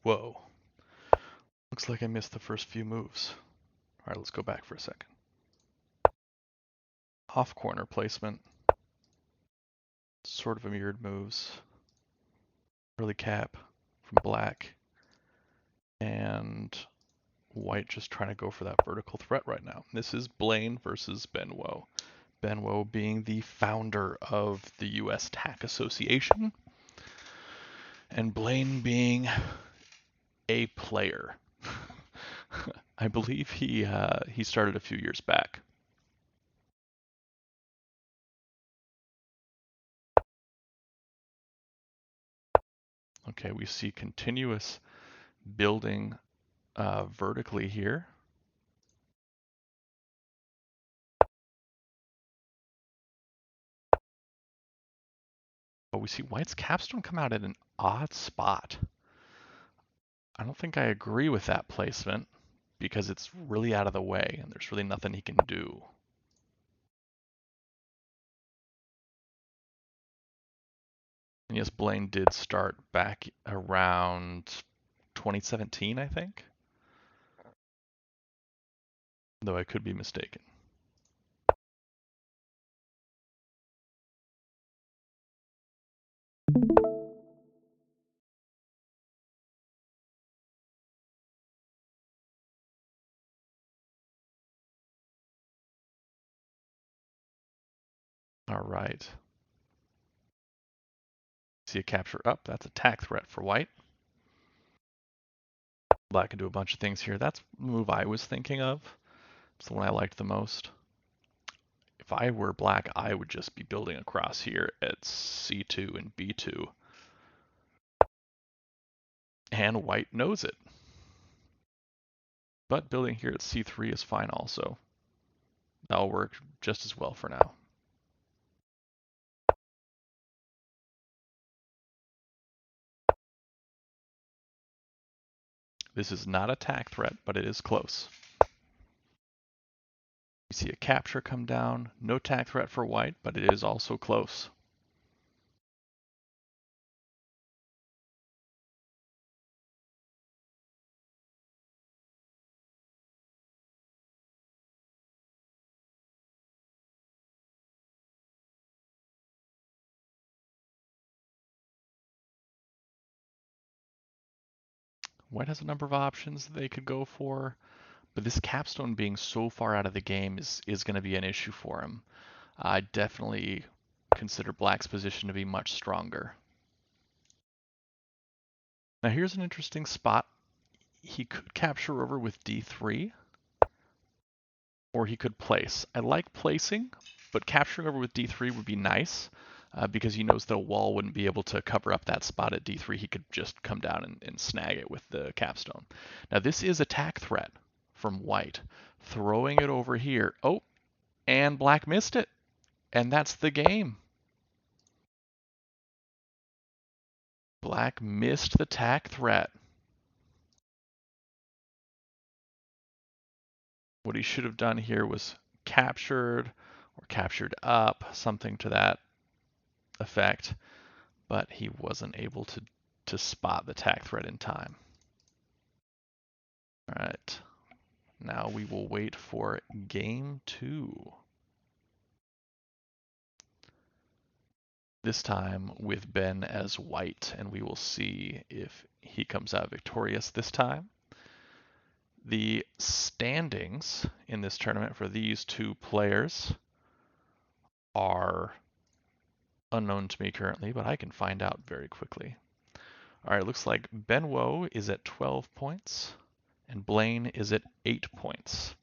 Whoa. Looks like I missed the first few moves. All right, let's go back for a second. Off corner placement. Sort of a mirrored moves. Early cap from black. And white just trying to go for that vertical threat right now. This is Blaine versus BenWo. BenWo being the founder of the US Tack Association, and Blaine being a player. I believe he started a few years back. Okay, we see continuous building vertically here. But we see white's capstone come out at an odd spot. I don't think I agree with that placement because it's really out of the way and there's really nothing he can do. And yes, Blaine did start back around 2017, I think, though I could be mistaken. All right. See a capture up. That's a tack threat for white. Black can do a bunch of things here. That's the move I was thinking of. It's the one I liked the most. If I were black, I would just be building across here at C2 and B2. And white knows it. But building here at C3 is fine also. That'll work just as well for now. This is not a tack threat, but it is close. We see a capture come down. No tack threat for white, but it is also close. White has a number of options that they could go for, but this capstone being so far out of the game is going to be an issue for him. I definitely consider black's position to be much stronger. Now here's an interesting spot. He could capture over with D3, or he could place. I like placing, but capturing over with D3 would be nice because he knows the wall wouldn't be able to cover up that spot at D3. He could just come down and snag it with the capstone. Now this is a tack threat from white. Throwing it over here. Oh, and black missed it. And that's the game. Black missed the tack threat. What he should have done here was captured or captured up, something to that effect, but he wasn't able to spot the tack threat in time. All right, now we will wait for game 2. This time with Ben as white, and we will see if he comes out victorious this time. The standings in this tournament for these two players are unknown to me currently, but I can find out very quickly. All right, looks like BenWo is at 12 points and Blaine is at 8 points.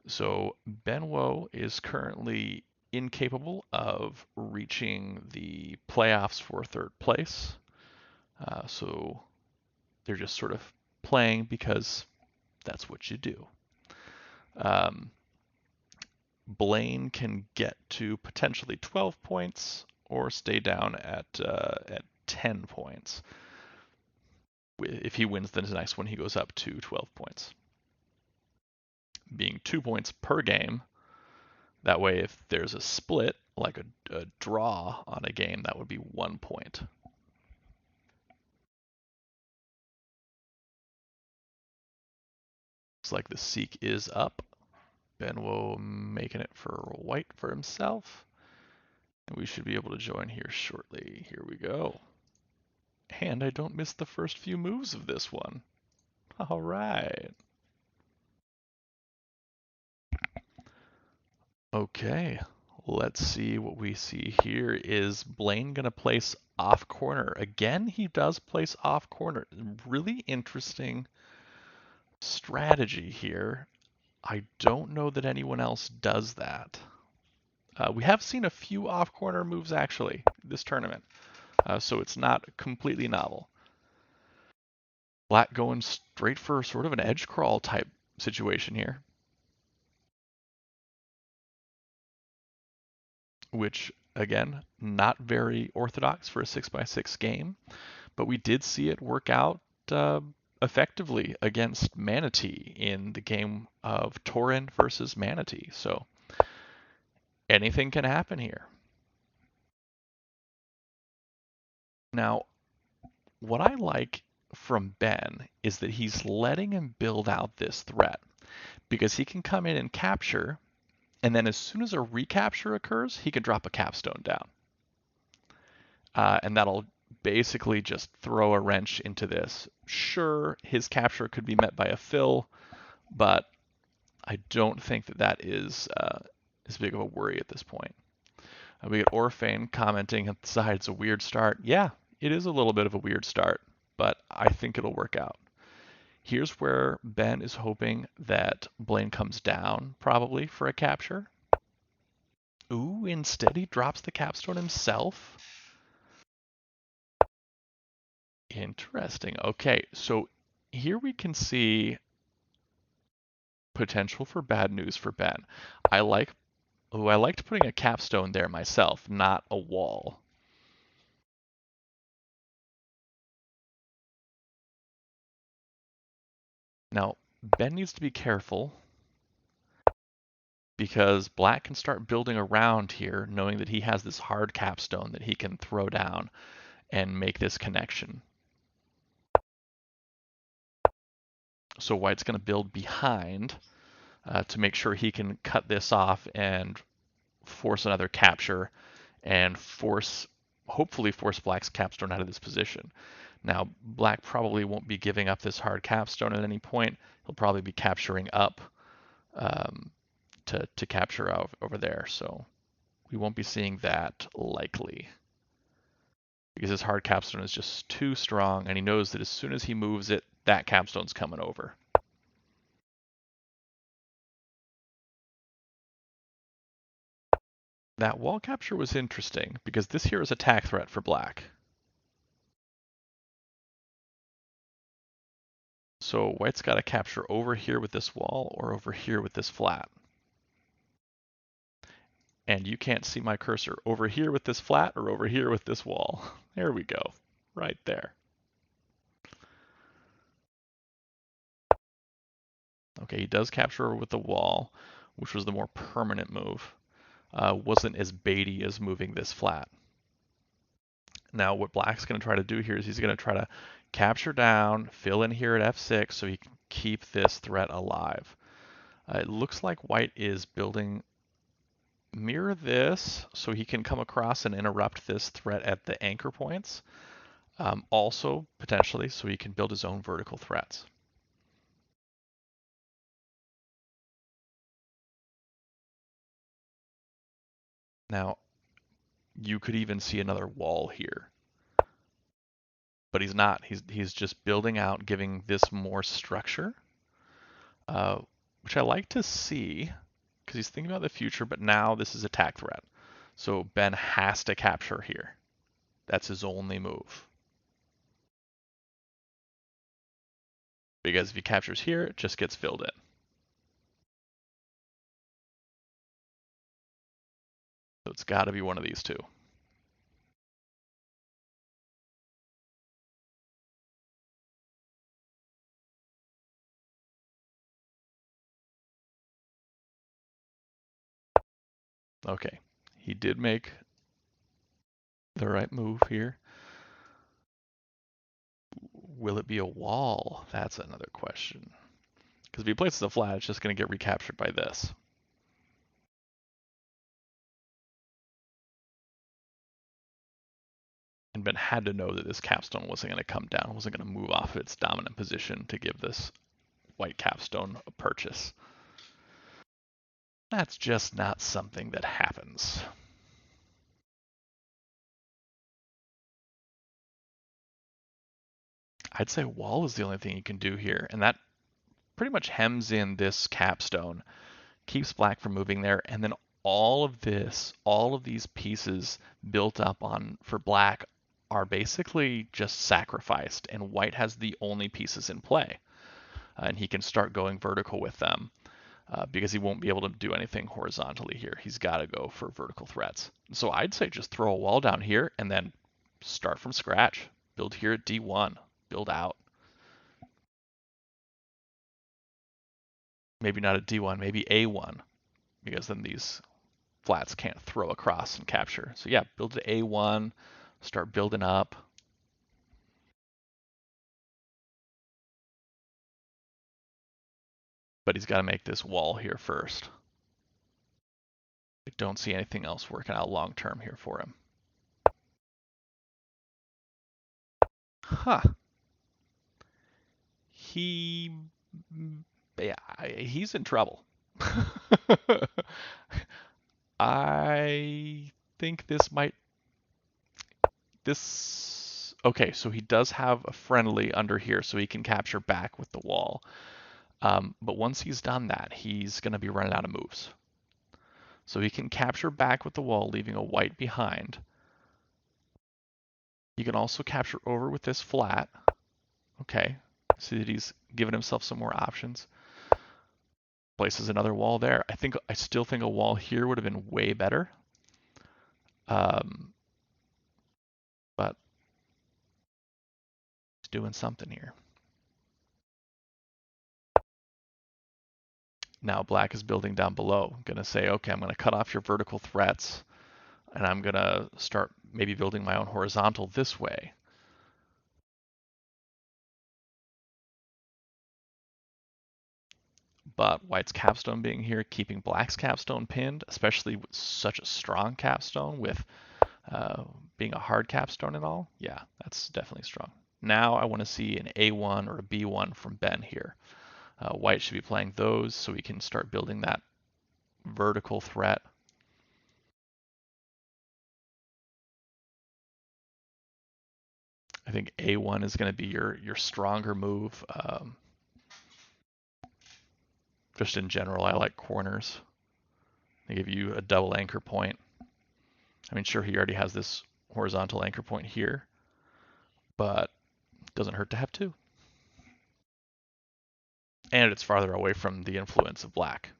So BenWo is currently incapable of reaching the playoffs for third place. So they're just sort of playing because that's what you do. Blaine can get to potentially 12 points or stay down at 10 points. If he wins the next one, he goes up to 12 points. Being 2 points per game, that way if there's a split, like a draw on a game, that would be 1 point. Looks like the seek is up. BenWo making it for white for himself. And we should be able to join here shortly. Here we go. And I don't miss the first few moves of this one. All right. Okay, let's see what we see here. Is Blaine going to place off corner? Again, he does place off corner. Really interesting strategy here. I don't know that anyone else does that. We have seen a few off corner moves actually this tournament, so it's not completely novel. Black going straight for sort of an edge crawl type situation here, which again, not very orthodox for a 6x6 game, but we did see it work out effectively against Manatee in the game of Tauren versus Manatee. So anything can happen here. Now, what I like from Ben is that he's letting him build out this threat because he can come in and capture, and then as soon as a recapture occurs, he can drop a capstone down. And that'll basically just throw a wrench into this. Sure, his capture could be met by a fill, but I don't think that that is as big of a worry at this point. We get Orphane commenting at the side, it's a weird start. Yeah, it is a little bit of a weird start, but I think it'll work out. Here's where Ben is hoping that Blaine comes down, probably, for a capture. Ooh, instead he drops the capstone himself. Interesting. Okay, so here we can see potential for bad news for Ben. I liked putting a capstone there myself, not a wall. Now, Ben needs to be careful because Black can start building around here, knowing that he has this hard capstone that he can throw down and make this connection. So White's going to build behind to make sure he can cut this off and force another capture and hopefully force Black's capstone out of this position. Now, Black probably won't be giving up this hard capstone at any point. He'll probably be capturing up to capture over there. So we won't be seeing that likely because his hard capstone is just too strong, and he knows that as soon as he moves it, that capstone's coming over. That wall capture was interesting because this here is attack threat for Black. So White's got to capture over here with this wall or over here with this flat. And you can't see my cursor. Over here with this flat or over here with this wall. There we go. Right there. Okay, he does capture with the wall, which was the more permanent move. Wasn't as baity as moving this flat. Now what Black's going to try to do here is he's going to try to capture down, fill in here at F6 so he can keep this threat alive. It looks like White is building mirror this so he can come across and interrupt this threat at the anchor points. Also, potentially, so he can build his own vertical threats. Now, you could even see another wall here. But he's not. He's just building out, giving this more structure, which I like to see because he's thinking about the future, but now this is attack threat. So Ben has to capture here. That's his only move. Because if he captures here, it just gets filled in. So it's got to be one of these two. Okay, he did make the right move here. Will it be a wall? That's another question. Because if he places a flat, it's just going to get recaptured by this. And Ben had to know that this capstone wasn't going to come down, wasn't going to move off its dominant position to give this white capstone a purchase. That's just not something that happens. I'd say wall is the only thing you can do here, and that pretty much hems in this capstone, keeps black from moving there, and then all of these pieces built up on for black are basically just sacrificed, and white has the only pieces in play. And he can start going vertical with them because he won't be able to do anything horizontally here. He's got to go for vertical threats. So I'd say just throw a wall down here and then start from scratch. Build here at D1, build out. Maybe not at D1, maybe A1, because then these flats can't throw across and capture. So yeah, build to A1, start building up. But he's got to make this wall here first. I don't see anything else working out long term here for him. Huh. He, yeah, he's in trouble. I think okay, so he does have a friendly under here, so he can capture back with the wall. But once he's done that, he's going to be running out of moves. So he can capture back with the wall, leaving a white behind. He can also capture over with this flat. Okay, see that he's given himself some more options. Places another wall there. I still think a wall here would have been way better. But he's doing something here. Now black is building down below. I'm going to say, okay, I'm going to cut off your vertical threats, and I'm going to start maybe building my own horizontal this way. But white's capstone being here, keeping black's capstone pinned, especially with such a strong capstone with being a hard capstone and all, yeah, that's definitely strong. Now I want to see an A1 or a B1 from Ben here. White should be playing those so we can start building that vertical threat. I think A1 is going to be your stronger move. Just in general, I like corners. They give you a double anchor point. I mean, sure, he already has this horizontal anchor point here, but it doesn't hurt to have two. And it's farther away from the influence of black.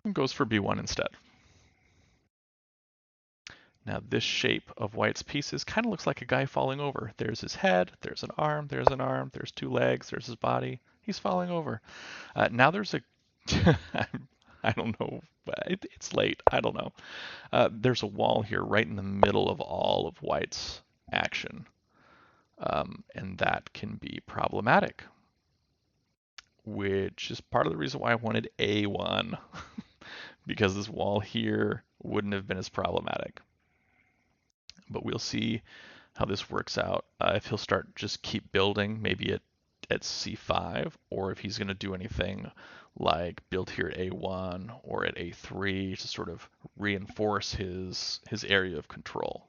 And goes for B1 instead. Now this shape of white's pieces kind of looks like a guy falling over. There's his head, there's an arm, there's two legs, there's his body. He's falling over. Now there's a, I don't know, it's late, I don't know. There's a wall here right in the middle of all of white's action. And that can be problematic, which is part of the reason why I wanted A1, because this wall here wouldn't have been as problematic. But we'll see how this works out. If he'll start just keep building, maybe at C5, or if he's going to do anything like build here at A1 or at A3 to sort of reinforce his area of control.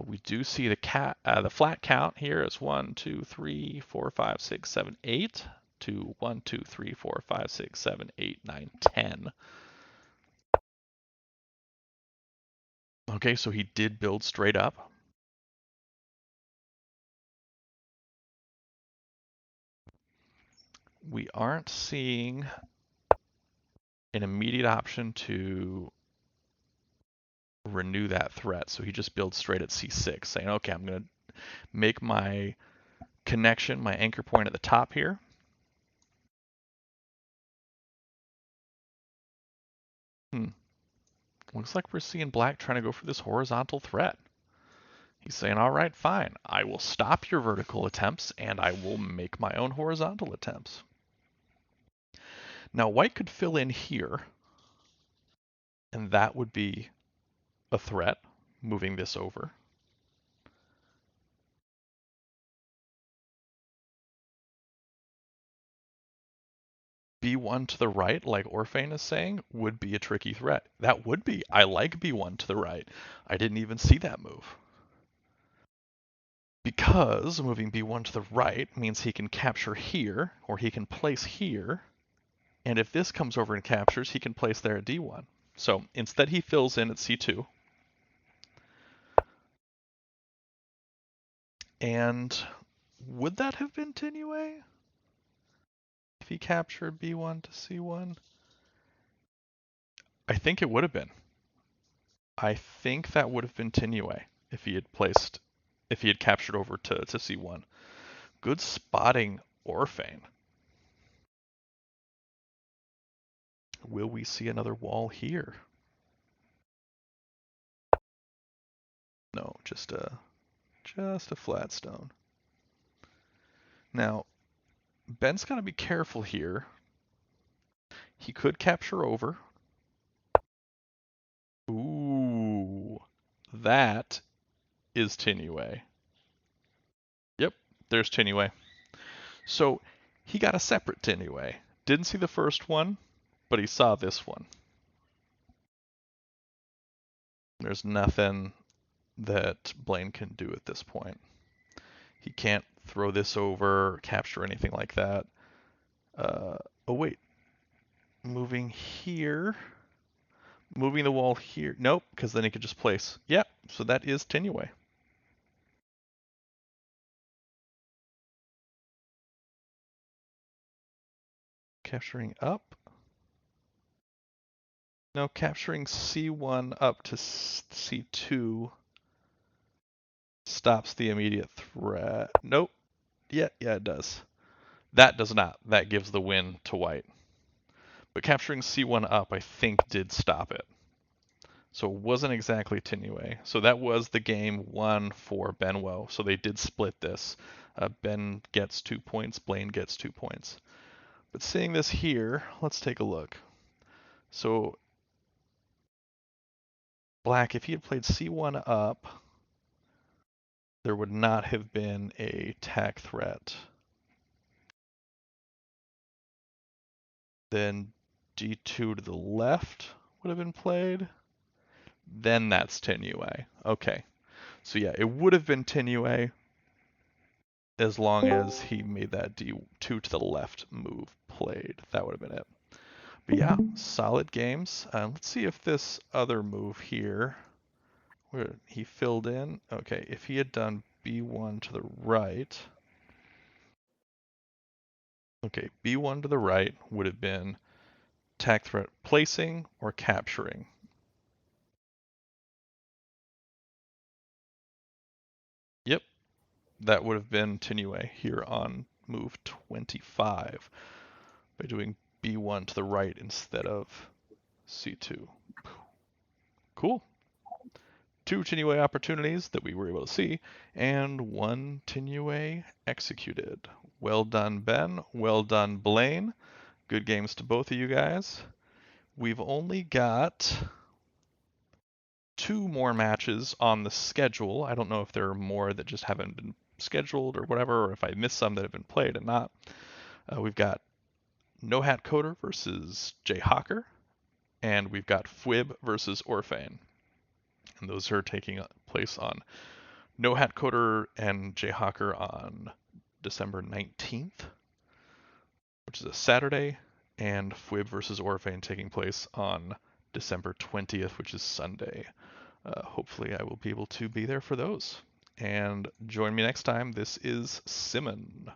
We do see the flat count here is 1, 2, 3, 4, 5, 6, 7, 8 to 1, 2, 3, 4, 5, 6, 7, 8, 9, 10. Okay, so he did build straight up. We aren't seeing an immediate option to renew that threat. So he just builds straight at C6, saying, okay, I'm going to make my connection, my anchor point at the top here. Looks like we're seeing black trying to go for this horizontal threat. He's saying, all right, fine. I will stop your vertical attempts and I will make my own horizontal attempts. Now white could fill in here, and that would be a threat, moving this over. B1 to the right, like Orphane is saying, would be a tricky threat. That would be. I like B1 to the right. I didn't even see that move. Because moving B1 to the right means he can capture here, or he can place here, and if this comes over and captures, he can place there at D1. So instead he fills in at C2. And would that have been Tinue? If he captured B1 to C1? I think it would have been. I think that would have been Tinue if he had captured over to C1. Good spotting, Orphane. Will we see another wall here? No, just a flat stone. Now, Ben's got to be careful here. He could capture over. Ooh, that is Tinue. Yep, there's Tinue. So he got a separate Tinue. Didn't see the first one, but he saw this one. There's nothing that Blaine can do at this point. He can't throw this over or capture anything like that. Oh wait, moving here, moving the wall here. Nope, because then he could just place. Yep, so that is Tinue. Capturing up. No, capturing C1 up to C2 stops the immediate threat. Nope. Yeah, it does. That does not. That gives the win to white. But capturing C1 up, I think, did stop it. So it wasn't exactly Tinue. So that was the game one for BenWo. So they did split this. Ben gets 2 points, Blaine gets 2 points. But seeing this here, let's take a look. So black, if he had played C1 up, there would not have been a tack threat. Then D2 to the left would have been played. Then that's Tinue. Okay. So yeah, it would have been Tinue as long as he made that D2 to the left move played. That would have been it. But yeah, solid games. Let's see if this other move here, where he filled in. Okay, if he had done B1 to the right. Okay, B1 to the right would have been tack threat placing or capturing. Yep, that would have been Tinue here on move 25 by doing B1 to the right instead of C2. Cool. 2 Tinue opportunities that we were able to see, and 1 Tinue executed. Well done, Ben. Well done, Blaine. Good games to both of you guys. We've only got 2 more matches on the schedule. I don't know if there are more that just haven't been scheduled or whatever, or if I missed some that have been played and not. We've got No Hat Coder versus Jay Hawker, and we've got Fwib versus Orphane. And those are taking place on No Hat Coder and Jay Hawker on December 19th, which is a Saturday, and Fwib versus Orphane taking place on December 20th, which is Sunday. Hopefully I will be able to be there for those. And join me next time. This is Simmon.